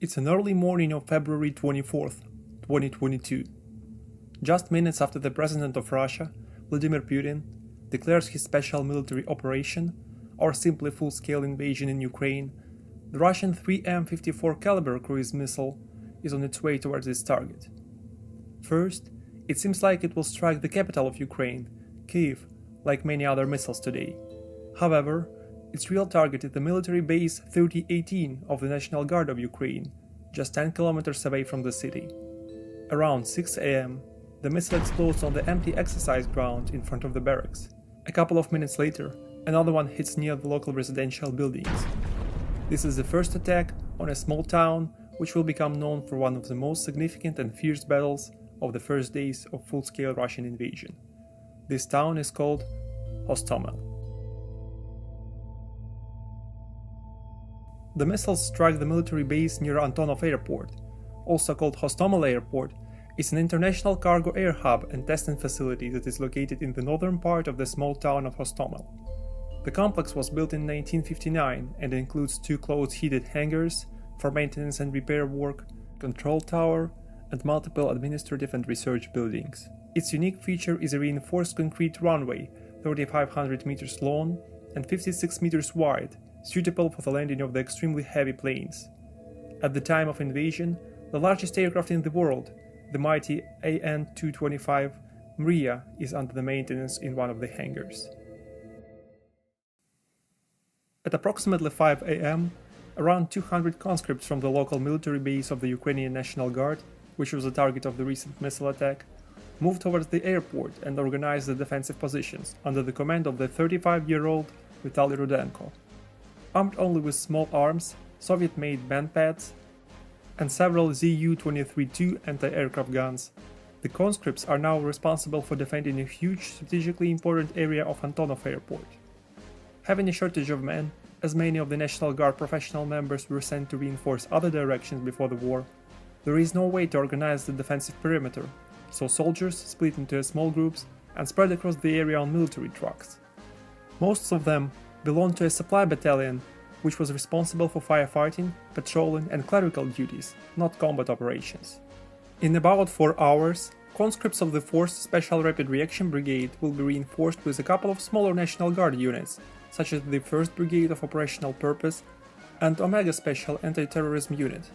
It's an early morning of February 24th, 2022. Just minutes after the President of Russia, Vladimir Putin, declares his special military operation, or simply full-scale invasion in Ukraine, the Russian 3M54 caliber cruise missile is on its way towards its target. First, it seems like it will strike the capital of Ukraine, Kyiv, like many other missiles today. However, its real target is the military base 3018 of the National Guard of Ukraine, just 10 kilometers away from the city. Around 6 a.m., the missile explodes on the empty exercise ground in front of the barracks. A couple of minutes later, another one hits near the local residential buildings. This is the first attack on a small town which will become known for one of the most significant and fierce battles of the first days of full-scale Russian invasion. This town is called Hostomel. The missiles strike the military base near Antonov Airport, also called Hostomel Airport. It's an international cargo air hub and testing facility that is located in the northern part of the small town of Hostomel. The complex was built in 1959 and includes 2 closed-heated hangars for maintenance and repair work, control tower, and multiple administrative and research buildings. Its unique feature is a reinforced concrete runway, 3,500 meters long and 56 meters wide, suitable for the landing of the extremely heavy planes. At the time of invasion, the largest aircraft in the world, the mighty AN-225 Mriya, is under the maintenance in one of the hangars. At approximately 5 a.m., around 200 conscripts from the local military base of the Ukrainian National Guard, which was the target of the recent missile attack, moved towards the airport and organized the defensive positions under the command of the 35-year-old Vitaly Rudenko. Armed only with small arms, Soviet-made band pads, and several Zu-23-2 anti-aircraft guns, the conscripts are now responsible for defending a huge, strategically important area of Antonov Airport. Having a shortage of men, as many of the National Guard professional members were sent to reinforce other directions before the war, there is no way to organize the defensive perimeter, so soldiers split into small groups and spread across the area on military trucks. Most of them belonged to a supply battalion, which was responsible for firefighting, patrolling and clerical duties, not combat operations. In about 4 hours, conscripts of the 4th Special Rapid Reaction Brigade will be reinforced with a couple of smaller National Guard units, such as the 1st Brigade of Operational Purpose and Omega Special Anti-Terrorism Unit.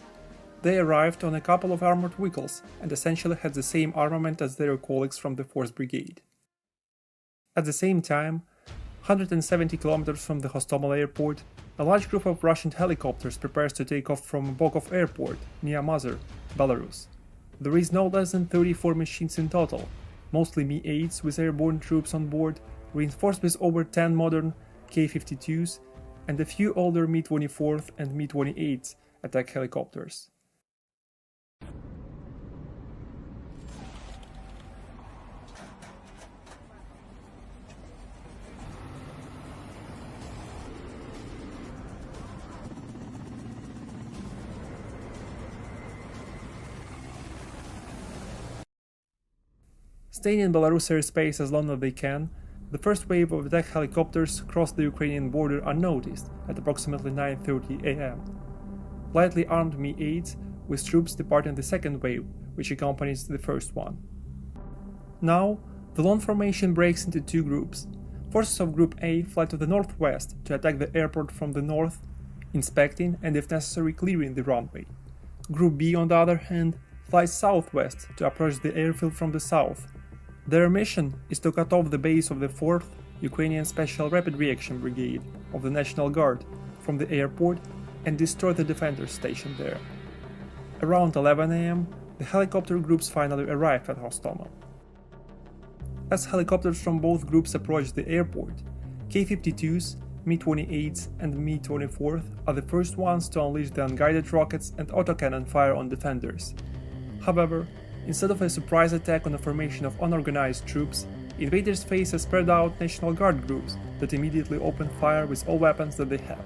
They arrived on a couple of armored vehicles and essentially had the same armament as their colleagues from the 4th Brigade. At the same time, 170 kilometers from the Hostomel airport, a large group of Russian helicopters prepares to take off from Bokov airport, near Mazar, Belarus. There is no less than 34 machines in total, mostly Mi-8s with airborne troops on board, reinforced with over 10 modern K-52s and a few older Mi-24 and Mi-28 attack helicopters. Staying in Belarus airspace as long as they can, the first wave of attack helicopters crossed the Ukrainian border unnoticed at approximately 9:30 a.m. Lightly armed Mi-8s with troops departing the second wave, which accompanies the first one. Now, the lone formation breaks into 2 groups. Forces of Group A fly to the northwest to attack the airport from the north, inspecting and if necessary clearing the runway. Group B, on the other hand, flies southwest to approach the airfield from the south. Their mission is to cut off the base of the 4th Ukrainian Special Rapid Reaction Brigade of the National Guard from the airport and destroy the defenders stationed there. Around 11 a.m., the helicopter groups finally arrive at Hostomel. As helicopters from both groups approach the airport, K-52s, Mi-28s and Mi-24 are the first ones to unleash the unguided rockets and autocannon fire on defenders. However, instead of a surprise attack on a formation of unorganized troops, invaders face a spread-out National Guard groups that immediately open fire with all weapons that they have.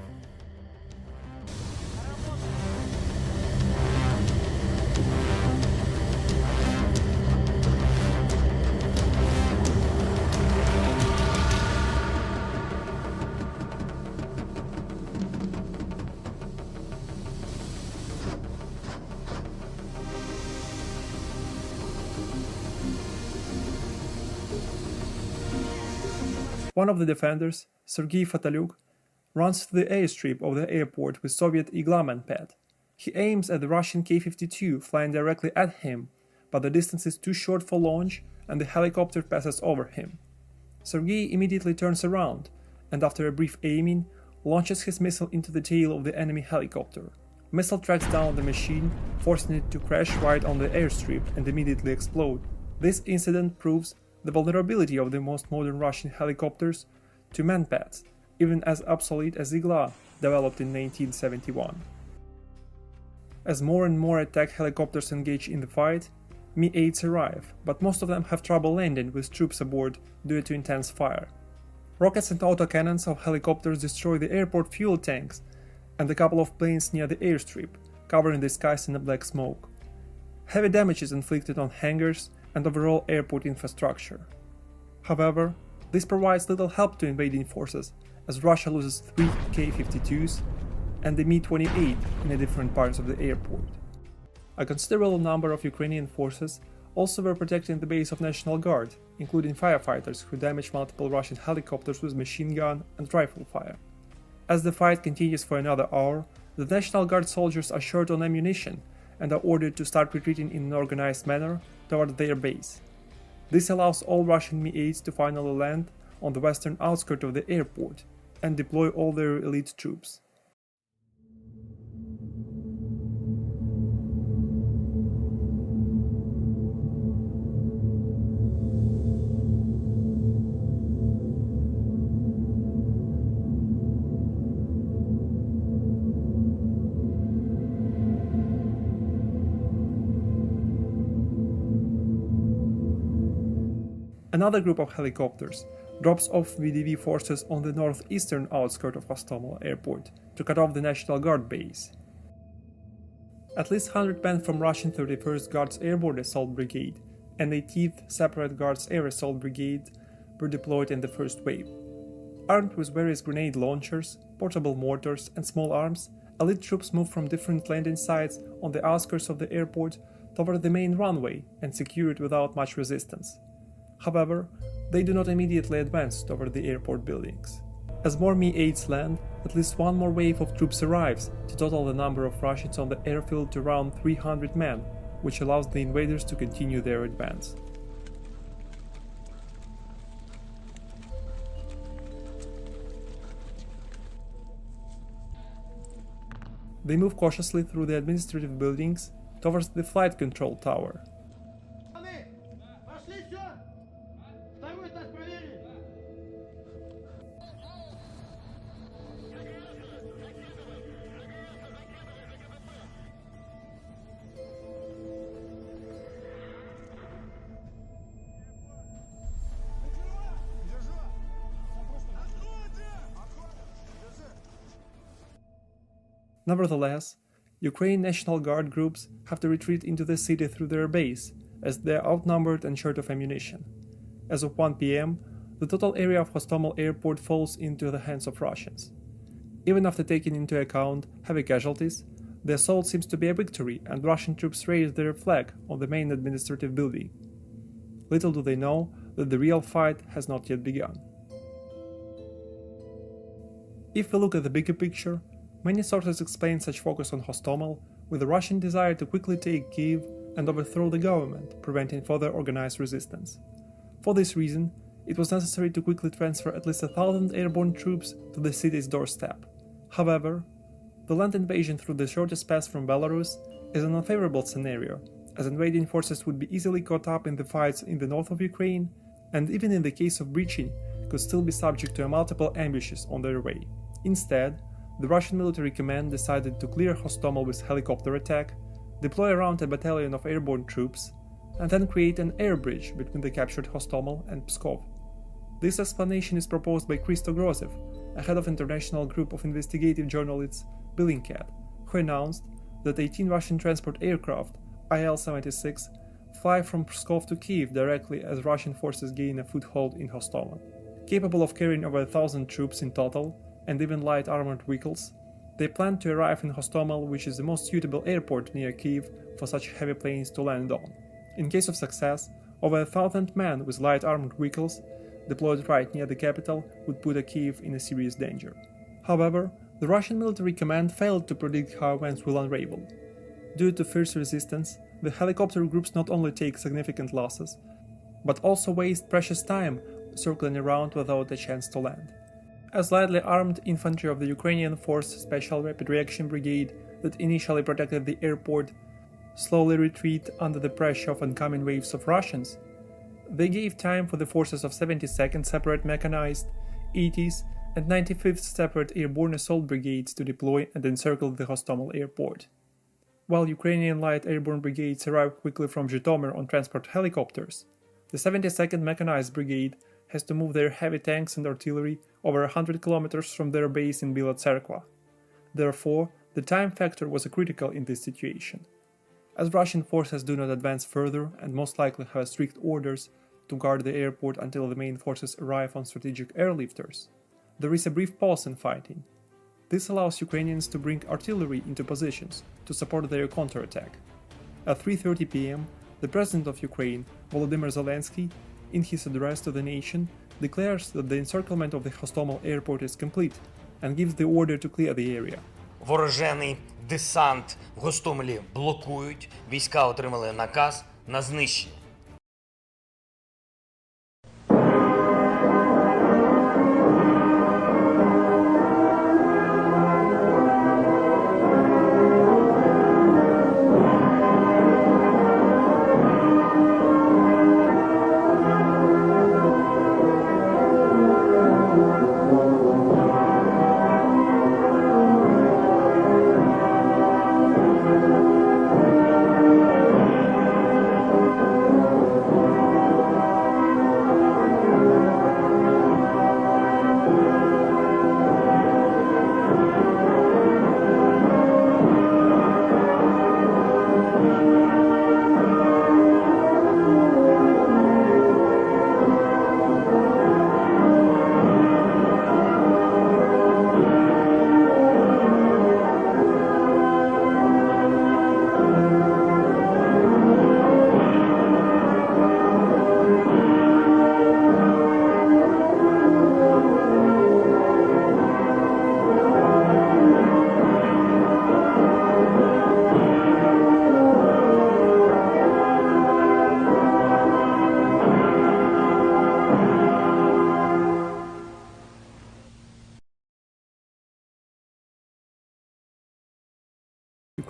One of the defenders, Sergei Fatalyuk, runs through the airstrip of the airport with Soviet Iglaman pad. He aims at the Russian K-52 flying directly at him, but the distance is too short for launch and the helicopter passes over him. Sergei immediately turns around and after a brief aiming, launches his missile into the tail of the enemy helicopter. Missile tracks down the machine, forcing it to crash right on the airstrip and immediately explode. This incident proves the vulnerability of the most modern Russian helicopters to manpads, even as obsolete as Igla, developed in 1971. As more and more attack helicopters engage in the fight, Mi-8s arrive, but most of them have trouble landing with troops aboard due to intense fire. Rockets and autocannons of helicopters destroy the airport fuel tanks and a couple of planes near the airstrip, covering the skies in a black smoke. Heavy damage is inflicted on hangars and overall airport infrastructure. However, this provides little help to invading forces, as Russia loses 3 K-52s and the Mi-28 in the different parts of the airport. A considerable number of Ukrainian forces also were protecting the base of National Guard, including firefighters who damaged multiple Russian helicopters with machine gun and rifle fire. As the fight continues for another hour, the National Guard soldiers are short on ammunition and are ordered to start retreating in an organized manner toward their base. This allows all Russian Mi-8s to finally land on the western outskirts of the airport and deploy all their elite troops. Another group of helicopters drops off VDV forces on the northeastern outskirts of Hostomel Airport to cut off the National Guard base. At least 100 men from Russian 31st Guards Airborne Assault Brigade and 18th Separate Guards Air Assault Brigade were deployed in the first wave. Armed with various grenade launchers, portable mortars, and small arms, elite troops moved from different landing sites on the outskirts of the airport toward the main runway and secured it without much resistance. However, they do not immediately advance toward the airport buildings. As more Mi-8s land, at least one more wave of troops arrives to total the number of Russians on the airfield to around 300 men, which allows the invaders to continue their advance. They move cautiously through the administrative buildings towards the flight control tower. Nevertheless, Ukraine National Guard groups have to retreat into the city through their base, as they are outnumbered and short of ammunition. As of 1 p.m., the total area of Hostomel Airport falls into the hands of Russians. Even after taking into account heavy casualties, the assault seems to be a victory and Russian troops raise their flag on the main administrative building. Little do they know that the real fight has not yet begun. If we look at the bigger picture, many sources explain such focus on Hostomel with the Russian desire to quickly take Kyiv and overthrow the government, preventing further organized resistance. For this reason, it was necessary to quickly transfer at least 1,000 airborne troops to the city's doorstep. However, the land invasion through the shortest pass from Belarus is an unfavorable scenario, as invading forces would be easily caught up in the fights in the north of Ukraine, and even in the case of breaching, could still be subject to multiple ambushes on their way. Instead, the Russian military command decided to clear Hostomel with helicopter attack, deploy around a battalion of airborne troops, and then create an air bridge between the captured Hostomel and Pskov. This explanation is proposed by Christo Grozev, a head of international group of investigative journalists Bellingcat, who announced that 18 Russian transport aircraft, Il-76, fly from Pskov to Kyiv directly as Russian forces gain a foothold in Hostomel. Capable of carrying over 1,000 troops in total, and even light armored vehicles, they plan to arrive in Hostomel, which is the most suitable airport near Kyiv for such heavy planes to land on. In case of success, over 1,000 men with light armored vehicles deployed right near the capital, would put Kiev in a serious danger. However, the Russian military command failed to predict how events will unravel. Due to fierce resistance, the helicopter groups not only take significant losses, but also waste precious time circling around without a chance to land. A slightly armed infantry of the Ukrainian Force Special Rapid Reaction Brigade that initially protected the airport slowly retreat under the pressure of oncoming waves of Russians. They gave time for the forces of 72nd Separate Mechanized, 80th and 95th Separate Airborne Assault Brigades to deploy and encircle the Hostomel airport. While Ukrainian light airborne brigades arrived quickly from Zhytomyr on transport helicopters, the 72nd Mechanized Brigade has to move their heavy tanks and artillery over 100 kilometers from their base in Bila Tserkva. Therefore, the time factor was critical in this situation. As Russian forces do not advance further and most likely have strict orders to guard the airport until the main forces arrive on strategic airlifters, there is a brief pause in fighting. This allows Ukrainians to bring artillery into positions to support their counterattack. At 3:30 p.m., the President of Ukraine, Volodymyr Zelensky, in his address to the nation, declares that the encirclement of the Hostomel airport is complete and gives the order to clear the area. Ворожений десант в Гостомелі блокують. Війська отримали наказ на знищення.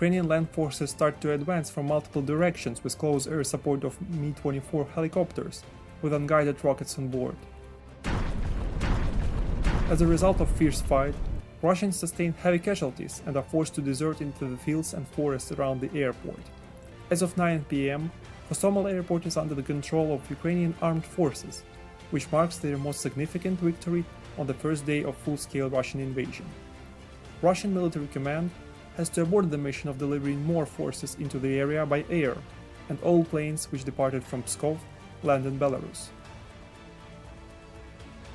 Ukrainian land forces start to advance from multiple directions with close air support of Mi-24 helicopters, with unguided rockets on board. As a result of fierce fight, Russians sustain heavy casualties and are forced to desert into the fields and forests around the airport. As of 9 p.m., Hostomel airport is under the control of Ukrainian armed forces, which marks their most significant victory on the first day of full-scale Russian invasion. Russian military command has to abort the mission of delivering more forces into the area by air, and all planes which departed from Pskov land in Belarus.